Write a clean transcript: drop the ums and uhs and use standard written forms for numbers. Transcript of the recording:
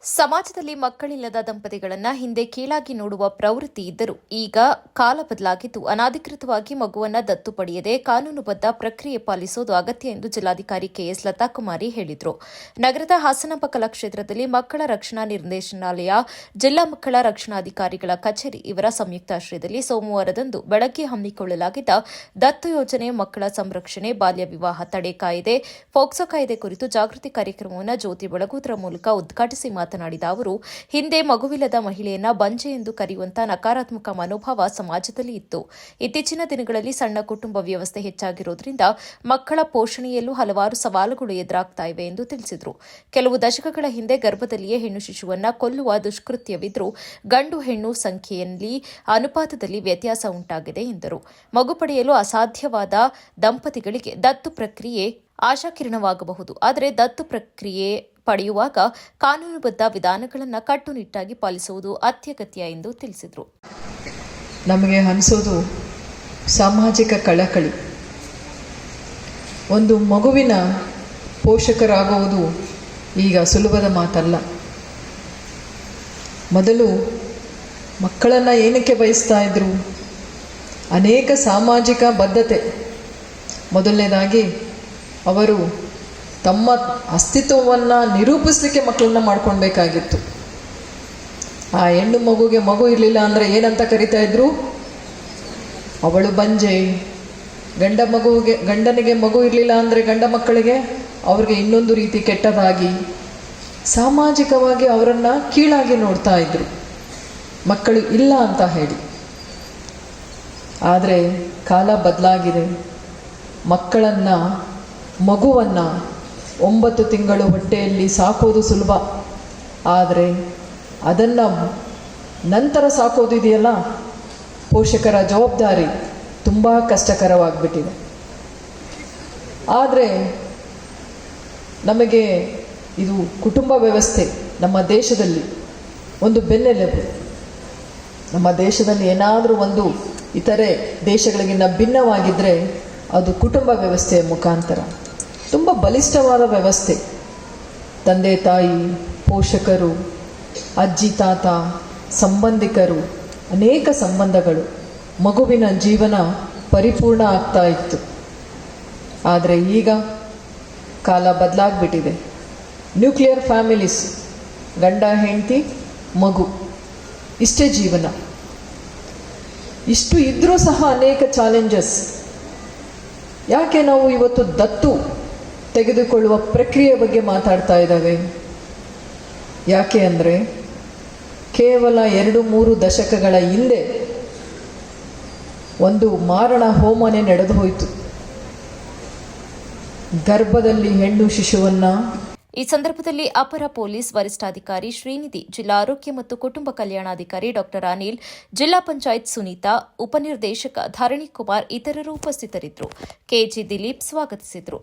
ಸಮಾಜದಲ್ಲಿ ಮಕ್ಕಳಿಲ್ಲದ ದಂಪತಿಗಳನ್ನ ಹಿಂದೆ ಕೀಳಾಗಿ ನೋಡುವ ಪ್ರವೃತ್ತಿ ಇದ್ದರೂ ಈಗ ಕಾಲ ಬದಲಾಗಿದ್ದು ಅನಾಧಿಕೃತವಾಗಿ ಮಗುವನ್ನ ದತ್ತು ಪಡೆಯದೆ ಕಾನೂನುಬದ್ಧ ಪ್ರಕ್ರಿಯೆ ಪಾಲಿಸುವುದು ಅಗತ್ಯ ಎಂದು ಜಿಲ್ಲಾಧಿಕಾರಿ ಕೆಎಸ್ ಲತಾಕುಮಾರಿ ಹೇಳಿದರು. ನಗರದ ಹಾಸನಾಂಬ ಕಲಾಕ್ಷೇತ್ರದಲ್ಲಿ ಮಕ್ಕಳ ರಕ್ಷಣಾ ನಿರ್ದೇಶನಾಲಯ, ಜಿಲ್ಲಾ ಮಕ್ಕಳ ರಕ್ಷಣಾಧಿಕಾರಿಗಳ ಕಚೇರಿ ಇವರ ಸಂಯುಕ್ತಾಶ್ರಯದಲ್ಲಿ ಸೋಮವಾರದಂದು ಬೆಳಗ್ಗೆ ಹಮ್ಮಿಕೊಳ್ಳಲಾಗಿದ್ದ ದತ್ತು ಯೋಜನೆ, ಮಕ್ಕಳ ಸಂರಕ್ಷಣೆ, ಬಾಲ್ಯ ವಿವಾಹ ತಡೆ ಕಾಯ್ದೆ, ಪೋಕ್ಸೋ ಕಾಯ್ದೆ ಕುರಿತು ಜಾಗೃತಿ ಕಾರ್ಯಕ್ರಮವನ್ನು ಜ್ಯೋತಿ ಬೆಳಗುವುದರ ಮೂಲಕ ಉದ್ಘಾಟಿಸಿ ಮಾತನಾಡಿದ ಅವರು, ಹಿಂದೆ ಮಗುವಿಲ್ಲದ ಮಹಿಳೆಯನ್ನ ಬಂಜೆ ಎಂದು ಕರೆಯುವಂತ ನಕಾರಾತ್ಮಕ ಮನೋಭಾವ ಸಮಾಜದಲ್ಲಿ ಇತ್ತು. ಇತ್ತೀಚಿನ ದಿನಗಳಲ್ಲಿ ಸಣ್ಣ ಕುಟುಂಬ ವ್ಯವಸ್ಥೆ ಹೆಚ್ಚಾಗಿರುವುದರಿಂದ ಮಕ್ಕಳ ಪೋಷಣೆಯಲ್ಲೂ ಹಲವಾರು ಸವಾಲುಗಳು ಎದುರಾಗ್ತಾ ಇವೆ ಎಂದು ತಿಳಿಸಿದರು. ಕೆಲವು ದಶಕಗಳ ಹಿಂದೆ ಗರ್ಭದಲ್ಲಿಯೇ ಹೆಣ್ಣು ಶಿಶುವನ್ನ ಕೊಲ್ಲುವ ದುಷ್ಕೃತ್ಯವಿದ್ರೂ ಗಂಡು ಹೆಣ್ಣು ಸಂಖ್ಯೆಯಲ್ಲಿ ಅನುಪಾತದಲ್ಲಿ ವ್ಯತ್ಯಾಸ ಉಂಟಾಗಿದೆ ಎಂದರು. ಮಗು ಪಡೆಯಲು ಅಸಾಧ್ಯವಾದ ದಂಪತಿಗಳಿಗೆ ದತ್ತು ಪ್ರಕ್ರಿಯೆ ಆಶಾಕಿರಣವಾಗಬಹುದು. ಆದರೆ ದತ್ತು ಪ್ರಕ್ರಿಯೆ ಪಡೆಯುವಾಗ ಕಾನೂನುಬದ್ಧ ವಿಧಾನಗಳನ್ನು ಕಟ್ಟುನಿಟ್ಟಾಗಿ ಪಾಲಿಸುವುದು ಅತ್ಯಗತ್ಯ ಎಂದು ತಿಳಿಸಿದರು. ನಮಗೆ ಅನಿಸೋದು ಸಾಮಾಜಿಕ ಕಳಕಳಿ. ಒಂದು ಮಗುವಿನ ಪೋಷಕರಾಗುವುದು ಈಗ ಸುಲಭದ ಮಾತಲ್ಲ. ಮೊದಲು ಮಕ್ಕಳನ್ನು ಏನಕ್ಕೆ ಬಯಸ್ತಾ ಇದ್ರು? ಅನೇಕ ಸಾಮಾಜಿಕ ಬದ್ಧತೆ. ಮೊದಲನೇದಾಗಿ ಅವರು ತಮ್ಮ ಅಸ್ತಿತ್ವವನ್ನು ನಿರೂಪಿಸಲಿಕ್ಕೆ ಮಕ್ಕಳನ್ನ ಮಾಡ್ಕೊಳ್ಬೇಕಾಗಿತ್ತು. ಆ ಹೆಣ್ಣು ಮಗುಗೆ ಮಗು ಇರಲಿಲ್ಲ ಅಂದರೆ ಏನಂತ ಕರಿತಾ ಇದ್ರು? ಅವಳು ಬಂಜೆ. ಗಂಡನಿಗೆ ಮಗು ಇರಲಿಲ್ಲ ಅಂದರೆ ಗಂಡ ಮಕ್ಕಳಿಗೆ ಅವ್ರಿಗೆ ಇನ್ನೊಂದು ರೀತಿ ಕೆಟ್ಟದಾಗಿ ಸಾಮಾಜಿಕವಾಗಿ ಅವರನ್ನು ಕೀಳಾಗಿ ನೋಡ್ತಾ ಇದ್ರು, ಮಕ್ಕಳು ಇಲ್ಲ ಅಂತ ಹೇಳಿ. ಆದರೆ ಕಾಲ ಬದಲಾಗಿದೆ. ಮಗುವನ್ನು 9 ತಿಂಗಳು ಹೊಟ್ಟೆಯಲ್ಲಿ ಸಾಕೋದು ಸುಲಭ, ಆದರೆ ಅದನ್ನು ನಂತರ ಸಾಕೋದು ಇದೆಯಲ್ಲ, ಪೋಷಕರ ಜವಾಬ್ದಾರಿ ತುಂಬ ಕಷ್ಟಕರವಾಗಿಬಿಟ್ಟಿದೆ. ಆದರೆ ನಮಗೆ ಇದು ಕುಟುಂಬ ವ್ಯವಸ್ಥೆ ನಮ್ಮ ದೇಶದಲ್ಲಿ ಒಂದು ಬೆನ್ನೆಲುಬು. ನಮ್ಮ ದೇಶದಲ್ಲಿ ಏನಾದರೂ ಒಂದು ಇತರೆ ದೇಶಗಳಿಗಿಂತ ಭಿನ್ನವಾಗಿದ್ದರೆ ಅದು ಕುಟುಂಬ ವ್ಯವಸ್ಥೆಯ ಮುಖಾಂತರ. ತುಂಬ ಬಲಿಷ್ಠವಾದ ವ್ಯವಸ್ಥೆ. ತಂದೆ ತಾಯಿ, ಪೋಷಕರು, ಅಜ್ಜಿ ತಾತ, ಸಂಬಂಧಿಕರು, ಅನೇಕ ಸಂಬಂಧಗಳು, ಮಗುವಿನ ಜೀವನ ಪರಿಪೂರ್ಣ ಆಗ್ತಾ ಇತ್ತು. ಆದರೆ ಈಗ ಕಾಲ ಬದಲಾಗ್ಬಿಟ್ಟಿದೆ. ನ್ಯೂಕ್ಲಿಯರ್ ಫ್ಯಾಮಿಲೀಸ್, ಗಂಡ ಹೆಂಡತಿ ಮಗು, ಇಷ್ಟೇ ಜೀವನ. ಇಷ್ಟು ಇದ್ದರೂ ಸಹ ಅನೇಕ ಚಾಲೆಂಜಸ್. ಯಾಕೆ ನಾವು ಇವತ್ತು ದತ್ತು ತೆಗೆದುಕೊಳ್ಳುವ ಪ್ರಕ್ರಿಯೆ ಬಗ್ಗೆ ಮಾತಾಡ್ತಾ ಇದ್ದಾವೆ? ಯಾಕೆ ಅಂದರೆ ಕೇವಲ 2-3 ದಶಕಗಳ ಹಿಂದೆ ಒಂದು ಮಾರಣ ಹೋಮನೆ ನಡೆದು ಹೋಯಿತು. ಗರ್ಭದಲ್ಲಿ ಹೆಣ್ಣು ಶಿಶುವನ್ನು. ಈ ಸಂದರ್ಭದಲ್ಲಿ ಅಪರ ಪೊಲೀಸ್ ವರಿಷ್ಠಾಧಿಕಾರಿ ಶ್ರೀನಿಧಿ, ಜಿಲ್ಲಾ ಆರೋಗ್ಯ ಮತ್ತು ಕುಟುಂಬ ಕಲ್ಯಾಣಾಧಿಕಾರಿ ಡಾ ಅನಿಲ್, ಜಿಲ್ಲಾ ಪಂಚಾಯತ್ ಸುನೀತಾ, ಉಪನಿರ್ದೇಶಕ ಧರಣಿ ಕುಮಾರ್ ಇತರರು ಉಪಸ್ಥಿತರಿದ್ದರು. ಕೆಜಿ ದಿಲೀಪ್ ಸ್ವಾಗತಿಸಿದರು.